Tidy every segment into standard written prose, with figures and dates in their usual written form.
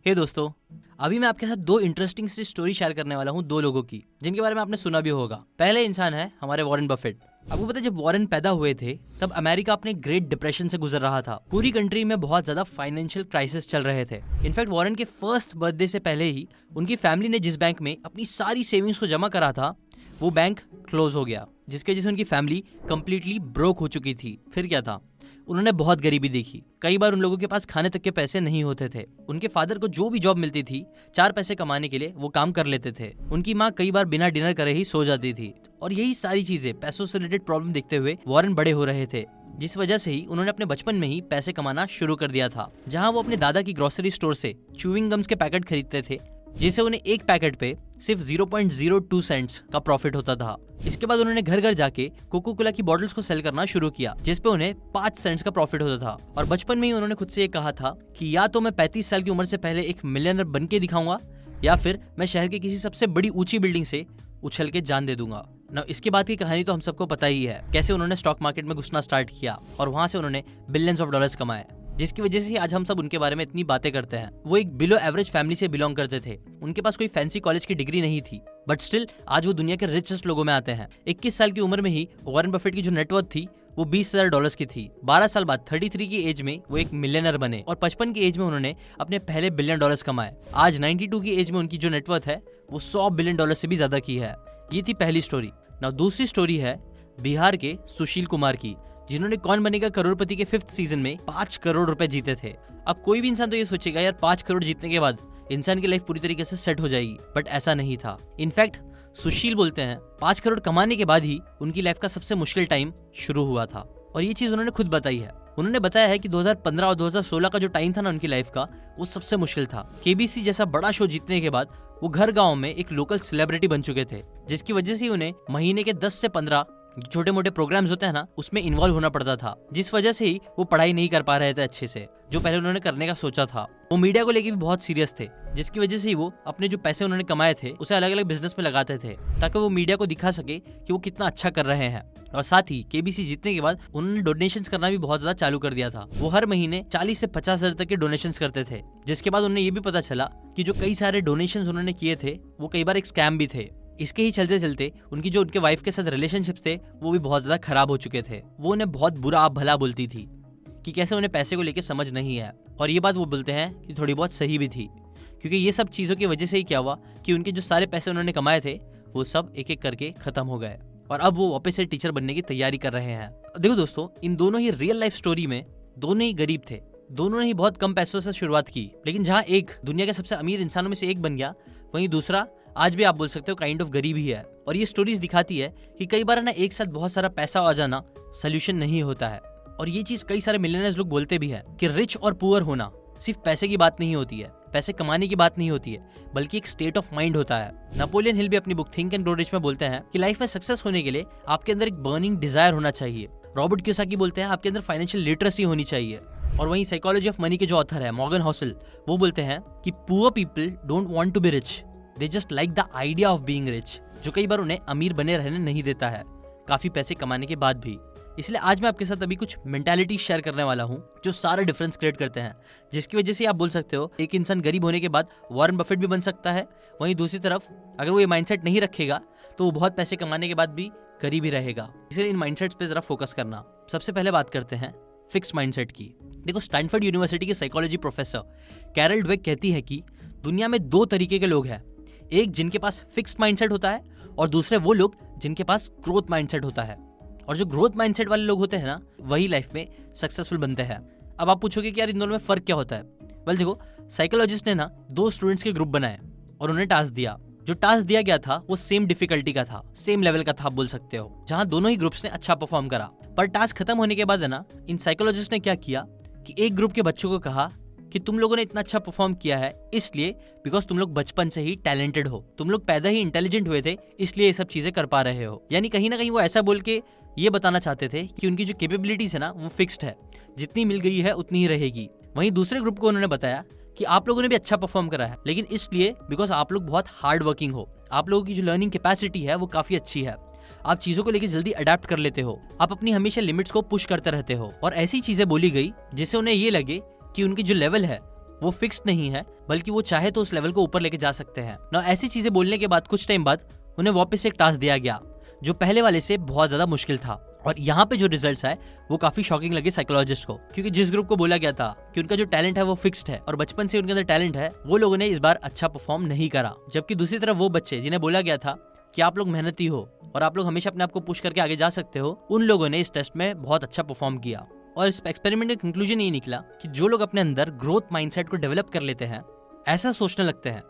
हे दोस्तों, अभी मैं आपके साथ दो इंटरेस्टिंग सी स्टोरी शेयर करने वाला हूँ, दो लोगों की जिनके बारे में आपने सुना भी होगा। पहले इंसान है हमारे वॉरेन बफेट। आपको पता है जब वॉरेन पैदा हुए थे तब अमेरिका अपने ग्रेट डिप्रेशन से गुजर रहा था। पूरी कंट्री में बहुत ज्यादा फाइनेंशियल क्राइसिस चल रहे थे। इनफैक्ट वॉरेन के फर्स्ट बर्थडे से पहले ही उनकी फैमिली ने जिस बैंक में अपनी सारी सेविंग्स को जमा करा था वो बैंक क्लोज हो गया, जिसकी वजह से उनकी फैमिली कंप्लीटली ब्रोक हो चुकी थी। फिर क्या था, उन्होंने बहुत गरीबी देखी। कई बार उन लोगों के पास खाने तक के पैसे नहीं होते थे। उनके फादर को जो भी जॉब मिलती थी 4 पैसे कमाने के लिए वो काम कर लेते थे। उनकी माँ कई बार बिना डिनर करे ही सो जाती थी। और यही सारी चीजें, पैसों से रिलेटेड प्रॉब्लम देखते हुए वॉरेन बड़े हो रहे थे, जिस वजह से ही उन्होंने अपने बचपन में ही पैसे कमाना शुरू कर दिया था। जहाँ वो अपने दादा की ग्रोसरी स्टोर से च्यूइंग गम्स के पैकेट खरीदते थे, जिसे उन्हें एक पैकेट पे सिर्फ 0.02 सेंट्स का प्रॉफिट होता था। इसके बाद उन्होंने घर घर जाके कोको कोला की बॉटल्स को सेल करना शुरू किया, जिसपे उन्हें 5 सेंट्स का प्रॉफिट होता था। और बचपन में ही उन्होंने खुद से ये कहा था कि या तो मैं 35 साल की उम्र से पहले एक मिलियनर बन के दिखाऊंगा, या फिर मैं शहर की किसी सबसे बड़ी ऊंची बिल्डिंग से उछल के जान दे दूंगा। ना इसके बाद की कहानी तो हम सबको पता ही है, कैसे उन्होंने स्टॉक मार्केट में घुसना स्टार्ट किया और वहां से उन्होंने बिलियंस ऑफ डॉलर्स कमाए, जिसकी वजह से आज हम सब उनके बारे में इतनी बातें करते हैं। वो एक बिलो एवरेज फैमिली से बिलोंग करते थे। उनके पास कोई फैंसी कॉलेज की डिग्री नहीं थी, बट स्टिल आज वो दुनिया के रिचेस्ट लोगों में आते हैं। 21 साल की उम्र में ही वॉरेन बफेट की जो नेटवर्थ थी वो $20,000 की थी। 12 साल बाद 33 की एज में वो एक मिलियनर बने और 55 की एज में उन्होंने अपने पहले $1 बिलियन कमाए। आज 92 की एज में उनकी जो नेटवर्थ है वो $100 बिलियन से भी ज्यादा की है। ये थी पहली स्टोरी। नाउ दूसरी स्टोरी है बिहार के सुशील कुमार की, जिन्होंने कौन बनेगा करोड़पति के 5th सीजन में 5 करोड़ रुपए जीते थे। अब कोई भी इंसान तो ये सोचेगा यार 5 करोड़ जीतने के बाद इंसान की लाइफ पूरी तरीके से सेट हो जाएगी, बट ऐसा नहीं था। इनफैक्ट सुशील बोलते हैं 5 करोड़ कमाने के बाद ही उनकी लाइफ का सबसे मुश्किल टाइम शुरू हुआ था, और ये चीज उन्होंने खुद बताई है। उन्होंने बताया है कि 2015 और 2016 का जो टाइम था ना उनकी लाइफ का, वो सबसे मुश्किल था। केबीसी जैसा बड़ा शो जीतने के बाद वो घर गांव में एक लोकल सेलिब्रिटी बन चुके थे, जिसकी वजह से उन्हें महीने के 10 से 15 छोटे मोटे प्रोग्राम्स होते हैं ना, उसमें इन्वॉल्व होना पड़ता था, जिस वजह से ही वो पढ़ाई नहीं कर पा रहे थे अच्छे से, जो पहले उन्होंने करने का सोचा था। वो मीडिया को लेके भी बहुत सीरियस थे, जिसकी वजह से ही वो अपने जो पैसे उन्होंने कमाए थे उसे अलग अलग बिजनेस में लगाते थे, ताकि वो मीडिया को दिखा सके कि वो कितना अच्छा कर रहे हैं। और साथ ही केबीसी जीतने के बाद उन्होंने डोनेशंस करना भी बहुत ज्यादा चालू कर दिया था। वो हर महीने 40 से 50 हजार तक के डोनेशंस करते थे, जिसके बाद उन्हें ये भी पता चला कि जो कई सारे डोनेशंस उन्होंने किए थे वो कई बार एक स्कैम भी थे। इसके ही चलते चलते उनकी जो उनके वाइफ के साथ रिलेशनशिप्स थे वो भी बहुत ज्यादा खराब हो चुके थे। वो उन्हें बहुत बुरा भला बोलती थी कि कैसे उन्हें पैसे को लेकर समझ नहीं है, और ये बात वो बोलते हैं कि थोड़ी बहुत सही भी थी, क्योंकि ये सब चीजों की वजह से ही क्या हुआ कि उनके जो सारे पैसे उन्होंने कमाए थे वो सब एक एक करके खत्म हो गए, और अब वो वापस से टीचर बनने की तैयारी कर रहे हैं। देखो दोस्तों, इन दोनों ही रियल लाइफ स्टोरी में दोनों ही गरीब थे। दोनों ने ही बहुत कम पैसों से शुरुआत की, लेकिन जहाँ एक दुनिया के सबसे अमीर इंसानों में से एक बन गया, वहीं दूसरा आज भी आप बोल सकते हो काइंड ऑफ गरीब ही है। और ये स्टोरीज दिखाती है कि कई बार ना एक साथ बहुत सारा पैसा आ जाना सोल्यूशन नहीं होता है। और ये चीज कई सारे मिलियनर्स लोग बोलते भी हैं कि रिच और पुअर होना सिर्फ पैसे की बात नहीं होती है, पैसे कमाने की बात नहीं होती है, बल्कि एक स्टेट ऑफ माइंड होता है। नेपोलियन हिल भी अपनी book think and grow rich में बोलते हैं कि लाइफ में सक्सेस होने के लिए आपके अंदर एक बर्निंग डिजायर होना चाहिए। रॉबर्ट कियोसाकी बोलते हैं आपके अंदर फाइनेंशियल लिटरेसी होनी चाहिए। और वहीं साइकोलॉजी ऑफ मनी के जो ऑथर है मॉर्गन हॉसल, वो बोलते हैं कि poor people don't want to be rich, they just like the idea of being rich, जो कई बार उन्हें अमीर बने रहने नहीं देता है काफी पैसे कमाने के बाद भी। इसलिए आज मैं आपके साथ अभी कुछ मेंटालिटी शेयर करने वाला हूँ जो सारा डिफरेंस क्रिएट करते हैं, जिसकी वजह से आप बोल सकते हो एक इंसान गरीब होने के बाद वॉरेन बफेट भी बन सकता है। वहीं दूसरी तरफ अगर वो ये माइंडसेट नहीं रखेगा तो वो बहुत पैसे कमाने के बाद भी गरीब ही रहेगा। इसलिए इन माइंडसेट्स पे जरा फोकस करना। सबसे पहले बात करते हैं फिक्स माइंडसेट की। देखो, स्टैनफोर्ड यूनिवर्सिटी की साइकोलॉजी प्रोफेसर कैरल ड्वेक कहती है कि दुनिया में 2 तरीके के लोग हैं, एक जिनके पास फिक्स्ड माइंडसेट होता है और दूसरे वो लोग जिनके पास ग्रोथ माइंडसेट होता है। और जो ग्रोथ माइंडसेट वाले लोग होते हैं ना, वही लाइफ में सक्सेसफुल बनते हैं। अब आप पूछोगे कि यार इन दोनों में फर्क क्या होता है। वेल देखो, साइकोलॉजिस्ट ने ना 2 स्टूडेंट्स के ग्रुप बनाए और उन्हें टास्क दिया। जो टास्क दिया गया था वो सेम डिफिकल्टी का था, सेम लेवल का था आप बोल सकते हो, जहां दोनों ही ग्रुप्स ने अच्छा परफॉर्म करा। पर टास्क खत्म होने के बाद है ना, इन साइकोलॉजिस्ट ने क्या किया कि एक ग्रुप के बच्चों को कहा कि तुम लोगों ने इतना अच्छा परफॉर्म किया है इसलिए बिकॉज तुम लोग बचपन से ही टैलेंटेड हो, तुम लोग पैदा ही इंटेलिजेंट हुए थे, इसलिए ये सब चीजें कर पा रहे हो। यानी कहीं ना कहीं वो ऐसा बोल के ये बताना चाहते थे कि उनकी जो कैपेबिलिटीज है ना वो फिक्स्ड है, जितनी मिल गई है उतनी ही रहेगी। वहीं दूसरे ग्रुप को उन्होंने बताया कि आप लोगों ने भी अच्छा परफॉर्म करा है, लेकिन इसलिए बिकॉज आप लोग बहुत हार्ड वर्किंग हो, आप लोगों की जो लर्निंग कैपेसिटी है वो काफी अच्छी है, आप चीजों को लेकर जल्दी अडेप्ट कर लेते हो, आप अपनी हमेशा लिमिट्स को पुश करते रहते हो। और ऐसी चीजें बोली गई जिससे उन्हें ये लगे कि उनकी जो लेवल है वो फिक्स्ड नहीं है, बल्कि वो चाहे तो उस लेवल को ऊपर लेके जा सकते हैं ना। ऐसी चीजें बोलने के बाद कुछ टाइम बाद उन्हें वापस एक टास्क दिया गया जो पहले वाले से बहुत ज्यादा मुश्किल था, और यहाँ पे जो रिजल्ट्स आए वो काफी शॉकिंग लगे साइकोलॉजिस्ट को, क्योंकि जिस ग्रुप को बोला गया था कि उनका जो टैलेंट है वो फिक्स्ड है और बचपन से उनके अंदर टैलेंट है, वो लोगों ने इस बार अच्छा परफॉर्म नहीं करा। जबकि दूसरी तरफ वो बच्चे जिन्हें बोला गया था कि आप लोग मेहनती हो और आप लोग हमेशा अपने आप को पुश करके आगे जा सकते हो, उन लोगों ने इस टेस्ट में बहुत अच्छा परफॉर्म किया। और इस एक्सपेरिमेंट का कंक्लूजन ये निकला कि जो लोग अपने अंदर ग्रोथ माइंडसेट को डेवलप कर लेते हैं, ऐसा सोचने लगते हैं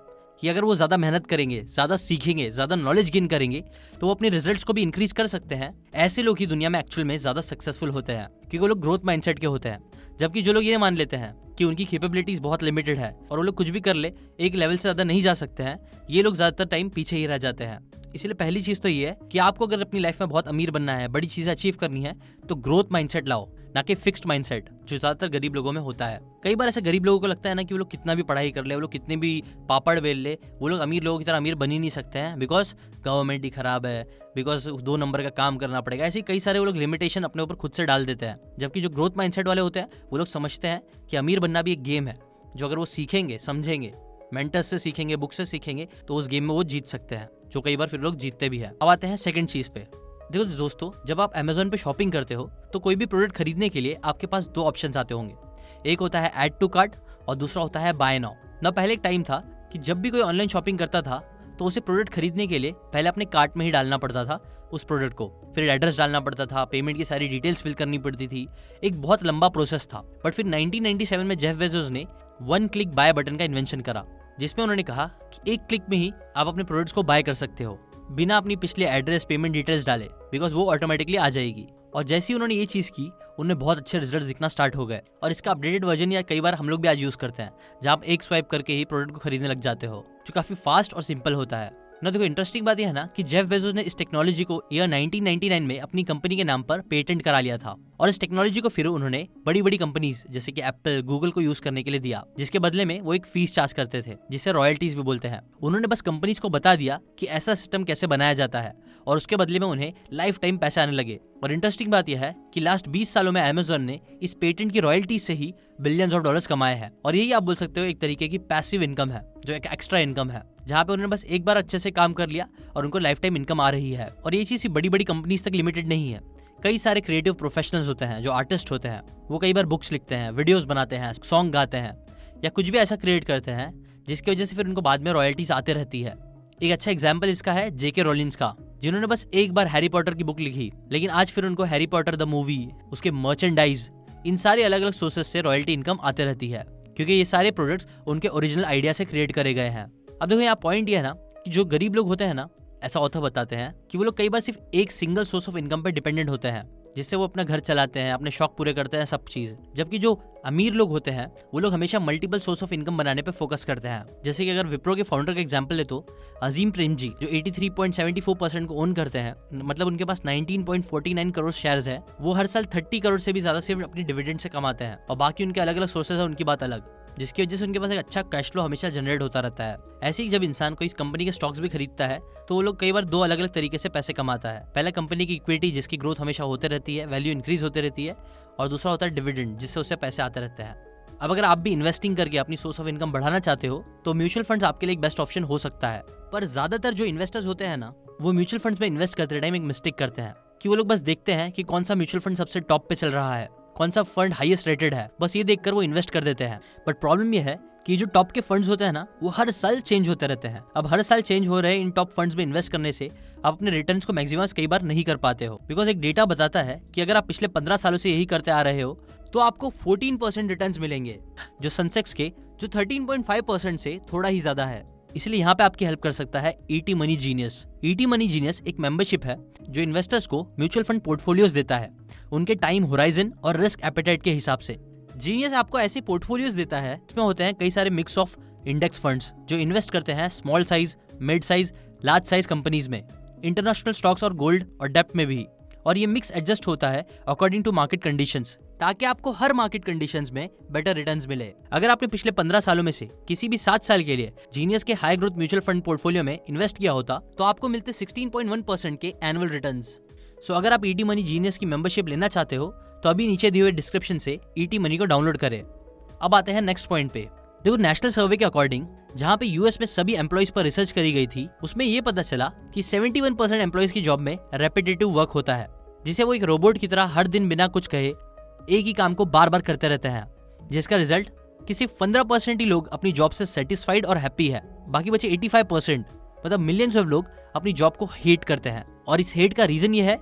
कि अगर वो ज्यादा मेहनत करेंगे, ज्यादा सीखेंगे, ज्यादा नॉलेज गेन करेंगे तो वो अपने रिजल्ट्स को भी इंक्रीज कर सकते हैं, ऐसे लोग ही दुनिया में एक्चुअल में ज्यादा सक्सेसफुल होते हैं, क्योंकि वो लोग ग्रोथ माइंडसेट के होते हैं। जबकि जो लोग ये मान लेते हैं कि उनकी कैपेबिलिटीज बहुत लिमिटेड है और वो लोग कुछ भी कर ले, एक लेवल से ज्यादा नहीं जा सकते हैं, ये लोग ज्यादातर टाइम पीछे ही रह जाते हैं। इसलिए पहली चीज तो ये है कि आपको अगर अपनी लाइफ में बहुत अमीर बनना है, बड़ी चीजें अचीव करनी है, तो ग्रोथ माइंडसेट लाओ, ना कि फिक्स्ड माइंडसेट जो ज्यादातर गरीब लोगों में होता है। कई बार ऐसे गरीब लोगों को लगता है ना कि वो लोग कितना भी पढ़ाई कर ले, वो लोग कितने भी पापड़ बेल ले, वो लोग अमीर लोगों की तरह अमीर बन ही नहीं सकते हैं, बिकॉज गवर्नमेंट ही खराब है, बिकॉज 2 नंबर का काम करना पड़ेगा। ऐसे कई सारे वो लोग लिमिटेशन अपने ऊपर खुद से डाल देते हैं। जबकि जो ग्रोथ माइंडसेट वाले होते हैं वो लोग समझते हैं कि अमीर बनना भी एक गेम है, जो अगर वो सीखेंगे, समझेंगे, मेंटर्स से सीखेंगे, बुक से सीखेंगे, तो उस गेम में वो जीत सकते हैं, जो कई बार फिर लोग जीतते भी है। अब आते हैं सेकंड चीज पे। देखो दोस्तों, जब आप Amazon पे शॉपिंग करते हो तो कोई भी प्रोडक्ट खरीदने के लिए आपके पास 2 ऑप्शंस आते होंगे। एक होता है ऐड टू कार्ट और दूसरा होता है बाय नाउ। ना पहले एक टाइम था कि जब भी कोई ऑनलाइन शॉपिंग करता था तो उसे प्रोडक्ट खरीदने के लिए पहले अपने कार्ट में ही डालना पड़ता था उस प्रोडक्ट को, फिर एड्रेस डालना पड़ता था, पेमेंट की सारी डिटेल्स फिल करनी पड़ती थी, एक बहुत लंबा प्रोसेस था। बट फिर 1997 में जेफ बेजोस ने 1 क्लिक बाय बटन का इन्वेंशन करा, जिसमें उन्होंने कहा कि एक क्लिक में ही आप अपने प्रोडक्ट्स को बाय कर सकते हो बिना अपनी पिछले एड्रेस, पेमेंट डिटेल्स डाले, बिकॉज वो ऑटोमेटिकली आ जाएगी। और जैसे ही उन्होंने ये चीज की, उन्हें बहुत अच्छे रिजल्ट्स दिखना स्टार्ट हो गए। और इसका अपडेटेड वर्जन या कई बार हम लोग भी आज यूज करते हैं, जहां आप एक स्वाइप करके ही प्रोडक्ट को खरीदने लग जाते हो, जो काफी फास्ट और सिंपल होता है ना। देखो, इंटरेस्टिंग बात यह है ना कि जेफ बेजोस ने इस टेक्नोलॉजी को ईयर 1999 में अपनी कंपनी के नाम पर पेटेंट करा लिया था, और इस टेक्नोलॉजी को फिर उन्होंने बड़ी बड़ी कंपनीज जैसे कि एप्पल, गूगल को यूज करने के लिए दिया, जिसके बदले में वो एक फीस चार्ज करते थे, जिसे रॉयल्टीज भी बोलते हैं। उन्होंने बस कंपनीज को बता दिया कि ऐसा सिस्टम कैसे बनाया जाता है, और उसके बदले में उन्हें लाइफ टाइम पैसे आने लगे। और इंटरेस्टिंग बात यह है कि लास्ट 20 सालों में Amazon ने इस पेटेंट की रॉयल्टी से ही बिलियंस ऑफ डॉलर्स कमाए हैं। और यही आप बोल सकते हो एक तरीके की पैसिव इनकम है, जो एक एक्स्ट्रा इनकम है, जहाँ पे उन्होंने बस एक बार अच्छे से काम कर लिया और उनको लाइफ टाइम इनकम आ रही है। और ये चीज बड़ी बड़ी कंपनीज तक लिमिटेड नहीं है। कई सारे क्रिएटिव प्रोफेशनल्स होते हैं, जो आर्टिस्ट होते हैं, वो कई बार बुक्स लिखते हैं, वीडियोस बनाते हैं, सॉन्ग गाते हैं, या कुछ भी ऐसा क्रिएट करते हैं जिसकी वजह से फिर उनको बाद में रॉयल्टीज आते रहती है। एक अच्छा एग्जाम्पल इसका है जेके रोलिंस का, जिन्होंने बस एक बार हैरी पॉटर की बुक लिखी, लेकिन आज फिर उनको हैरी पॉटर द मूवी, उसके मर्चेंडाइज, इन सारे अलग अलग सोर्सेस से रॉयल्टी इनकम आते रहती है, क्योंकि ये सारे प्रोडक्ट्स उनके ओरिजिनल आइडिया से क्रिएट करे गए हैं। अब देखो, यहाँ पॉइंट ये है ना कि जो गरीब लोग होते हैं ना, ऐसा ऑथर बताते हैं कि वो लोग कई बार सिर्फ एक सिंगल सोर्स ऑफ इनकम पे डिपेंडेंट होते हैं, जिससे वो अपना घर चलाते हैं, अपने शौक पूरे करते हैं, सब चीज। जबकि जो अमीर लोग होते हैं वो लोग हमेशा मल्टीपल सोर्स ऑफ इनकम बनाने पे फोकस करते हैं। जैसे कि अगर विप्रो के फाउंडर का एग्जांपल ले तो अजीम प्रेमजी, जो 83.74% को ओन करते हैं, मतलब उनके पास 19.49 करोड़ शेयर्स है, वो हर साल 30 करोड़ से भी ज्यादा सिर्फ अपनी डिविडेंड से कमाते हैं, और बाकी उनके अलग अलग सोर्सेज है, उनकी बात अलग, जिसकी वजह से उनके पास एक अच्छा कैश फ्लो हमेशा जनरेट होता रहता है। ऐसे ही जब इंसान कोई कंपनी के स्टॉक्स भी खरीदता है तो वो लोग कई बार 2 अलग अलग तरीके से पैसे कमाता है। पहला कंपनी की इक्विटी, जिसकी ग्रोथ हमेशा होते रहती है, वैल्यू इंक्रीज होते रहती है, और दूसरा होता है डिविडेंड, जिससे उससे पैसे आते रहते हैं। अब अगर आप भी इन्वेस्टिंग करके अपनी सोर्स ऑफ इनकम बढ़ाना चाहते हो तो म्यूचुअल फंड्स आपके लिए एक बेस्ट ऑप्शन हो सकता है। पर ज्यादातर जो इन्वेस्टर्स होते हैं ना, वो म्यूचुअल फंड्स में इन्वेस्ट करते टाइम एक मिस्टेक करते हैं कि वो लोग बस देखते हैं कि कौन सा म्यूचुअल फंड सबसे टॉप पे चल रहा है, कौन सा फंड हाईएस्ट रेटेड है, बस ये देखकर वो इन्वेस्ट कर देते हैं। बट प्रॉब्लम ये है कि जो टॉप के फंड्स होते हैं ना, वो हर साल चेंज होते रहते हैं। अब हर साल चेंज हो रहे इन टॉप फंड्स में इन्वेस्ट करने से आप अपने रिटर्न्स को मैक्सिमाइज कई बार नहीं कर पाते हो, बिकॉज एक डेटा बताता है कि अगर आप पिछले 15 सालों से यही करते आ रहे हो तो आपको 14% रिटर्न्स मिलेंगे, जो सेंसेक्स के जो 13.5% से थोड़ा ही ज्यादा है। इसलिए यहाँ पे आपकी हेल्प कर सकता है ET money genius. ET money genius एक मेंबरशिप है जो इन्वेस्टर्स को म्यूचुअल फंड पोर्टफोलियोज देता है, उनके टाइम होराइजन और रिस्क एपेटाइट के हिसाब से। जीनियस आपको ऐसे पोर्टफोलियोज देता है इसमें होते हैं कई सारे मिक्स ऑफ इंडेक्स फंड्स जो इन्वेस्ट करते हैं small size, mid size, large size companies में, इंटरनेशनल स्टॉक्स और गोल्ड और डेप्ट में भी। और ये मिक्स एडजस्ट होता है अकॉर्डिंग टू मार्केट कंडीशंस, ताकि आपको हर मार्केट कंडीशंस में बेटर रिटर्न्स मिले। अगर आपने पिछले 15 सालों में से किसी भी 7 साल के लिए जीनियस के high growth mutual fund portfolio में इन्वेस्ट किया होता तो आपको मिलते 16.1% के एनुअल रिटर्न्स। सो अगर आप ईटी मनी जीनियस की मेंबरशिप लेना चाहते हो तो अभी नीचे दिए हुए डिस्क्रिप्शन से ईटी मनी को डाउनलोड करें। अब आते हैं नेक्स्ट पॉइंट पे। देखो, नेशनल सर्वे के अकॉर्डिंग जहाँ पे यूएस में सभी एम्प्लॉइज पर रिसर्च करी गई थी, उसमें ये पता चला कि 71% एम्प्लॉइज की जॉब में रेपिटेटिव वर्क होता है, जिसे वो एक रोबोट की तरह हर दिन बिना कुछ कहे एक ही काम को बार बार करते रहते हैं, जिसका रिजल्ट कि सिर्फ 15% ही लोग अपनी जॉब से सेटिस्फाइड और हैप्पी है। बाकी बचे 85%, मतलब मिलियंस ऑफ लोग अपनी जॉब को हेट करते हैं। और इस हेट का रीजन ये है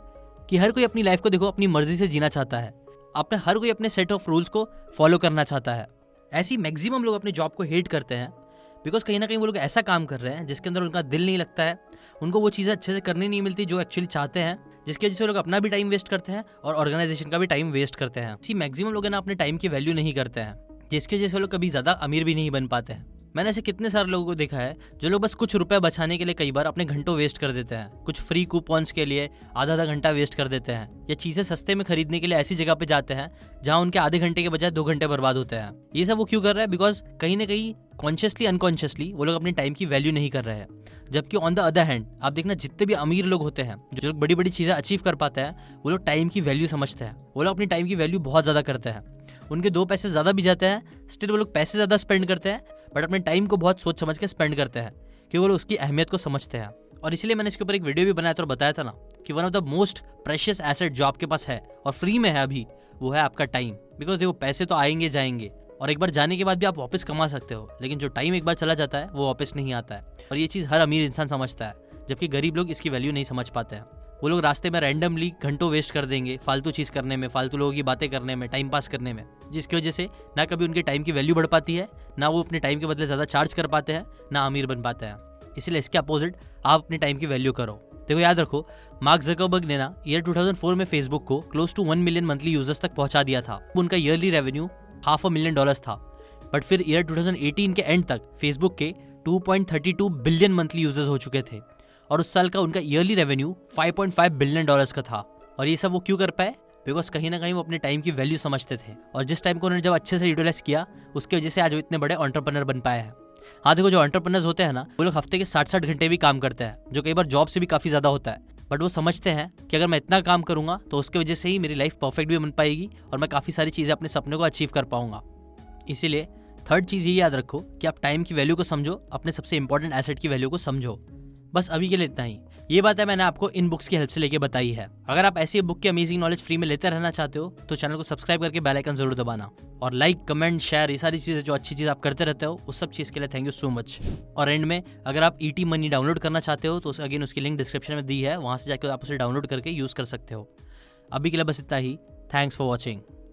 कि हर कोई अपनी लाइफ को देखो अपनी मर्जी से जीना चाहता है, हर कोई अपने सेट ऑफ रूल्स को फॉलो करना चाहता है। ऐसी मैक्सिमम लोग अपनी जॉब को हेट करते हैं बिकॉज कहीं ना कहीं वो लोग ऐसा काम कर रहे हैं जिसके अंदर उनका दिल नहीं लगता है, उनको वो चीज़ें अच्छे से करनी नहीं मिलती जो एक्चुअली चाहते हैं, जिसकी वजह से वो लोग अपना भी टाइम वेस्ट करते हैं और ऑर्गेनाइजेशन का भी टाइम वेस्ट करते हैं। इसी मैक्सिमम लोग ना अपने टाइम की वैल्यू नहीं करते हैं, जिसकी वजह से वो लोग कभी ज़्यादा अमीर भी नहीं बन पाते हैं। मैंने ऐसे कितने सारे लोगों को देखा है जो लोग बस कुछ रुपए बचाने के लिए कई बार अपने घंटों वेस्ट कर देते हैं, कुछ फ्री कूपन्स के लिए आधा घंटा वेस्ट कर देते हैं, या चीज़ें सस्ते में खरीदने के लिए ऐसी जगह पे जाते हैं जहां उनके आधे घंटे के बजाय 2 घंटे बर्बाद होते हैं। ये सब वो क्यों कर रहे हैं? बिकॉज कहीं ना कहीं कॉन्शियसली अनकॉन्शियसली वो लोग अपने टाइम की वैल्यू नहीं कर रहे हैं। जबकि ऑन द अदर हैंड आप देखना, जितने भी अमीर लोग होते हैं, जो लोग बड़ी बड़ी चीज़ें अचीव कर पाते हैं, वो लोग टाइम की वैल्यू समझते हैं, वो लोग अपनी टाइम की वैल्यू बहुत ज़्यादा करते हैं। उनके 2 पैसे ज़्यादा भी जाते हैं, स्टिल वो लोग पैसे ज़्यादा स्पेंड करते हैं, बट अपने टाइम को बहुत सोच समझ के स्पेंड करते हैं, क्योंकि वो लोग उसकी अहमियत को समझते हैं। और इसलिए मैंने इसके ऊपर एक वीडियो भी बनाया था और बताया था ना कि one of the most precious asset जो आपके पास है और फ्री में है अभी, वो है आपका टाइम। बिकॉज देखो, पैसे तो आएंगे जाएंगे और एक बार जाने के बाद भी आप वापस कमा सकते हो, लेकिन जो टाइम एक बार चला जाता है वो वापस नहीं आता है। और ये चीज़ हर अमीर इंसान समझता है, जबकि गरीब लोग इसकी वैल्यू नहीं समझ पाते हैं। वो लोग रास्ते में रैंडमली घंटों वेस्ट कर देंगे फालतू चीज़ करने में, फालतू लोगों की बातें करने में, टाइम पास करने में, जिसकी वजह से ना कभी उनके टाइम की वैल्यू बढ़ पाती है, ना वो अपने टाइम के बदले ज़्यादा चार्ज कर पाते हैं, ना अमीर बन पाते हैं। इसलिए इसके अपोजिट आप अपने टाइम की वैल्यू करो। देखो, याद रखो, मार्क ज़करबर्ग ने ना ईयर 2004 में फेसबुक को close to 1 million monthly users तक पहुंचा दिया था। उनका ईयरली रेवेन्यू $500,000 था, बट फिर ईयर 2018 के एंड तक फेसबुक के 2.32 बिलियन मंथली यूजर्स हो चुके थे, और उस साल का उनका ईयरली रेवेन्यू $5.5 बिलियन का था। और ये सब वो क्यों कर पाए? बिकॉज कहीं ना कहीं वो अपने टाइम की वैल्यू समझते थे, और जिस टाइम को उन्होंने जब अच्छे से यूटिलाइज किया, उसकी वजह से आज वो इतने बड़े एंटरप्रेन्योर बन पाए हैं। हाँ देखो, जो एंटरप्रेन्योर्स होते हैं ना, वो लोग हफ्ते के 60-60 घंटे भी काम करते हैं, जो कई बार जॉब से भी काफ़ी ज़्यादा होता है, बट वो समझते हैं कि अगर मैं इतना काम करूंगा तो उसकी वजह से ही मेरी लाइफ परफेक्ट भी बन पाएगी और मैं काफ़ी सारी चीज़ें अपने सपने को अचीव कर पाऊंगा। इसीलिए थर्ड चीज़ ये याद रखो कि आप टाइम की वैल्यू को समझो, अपने सबसे इंपॉर्टेंट एसेट की वैल्यू को समझो। बस अभी के लिए इतना ही। ये बात है मैंने आपको इन बुक्स की हेल्प से लेके बताई है। अगर आप ऐसी बुक की अमेजिंग नॉलेज फ्री में लेते रहना चाहते हो तो चैनल को सब्सक्राइब करके बेल आइकन जरूर दबाना, और लाइक, कमेंट, शेयर, ये सारी चीज़ें जो अच्छी चीज़ आप करते रहते हो, उस सब चीज़ के लिए थैंक यू सो मच। और एंड में अगर आप ईटी मनी डाउनलोड करना चाहते हो तो अगेन उसकी लिंक डिस्क्रिप्शन में दी है, वहाँ से जाकर आप उसे डाउनलोड करके यूज़ कर सकते हो। अभी के लिए बस इतना ही। Thanks for watching.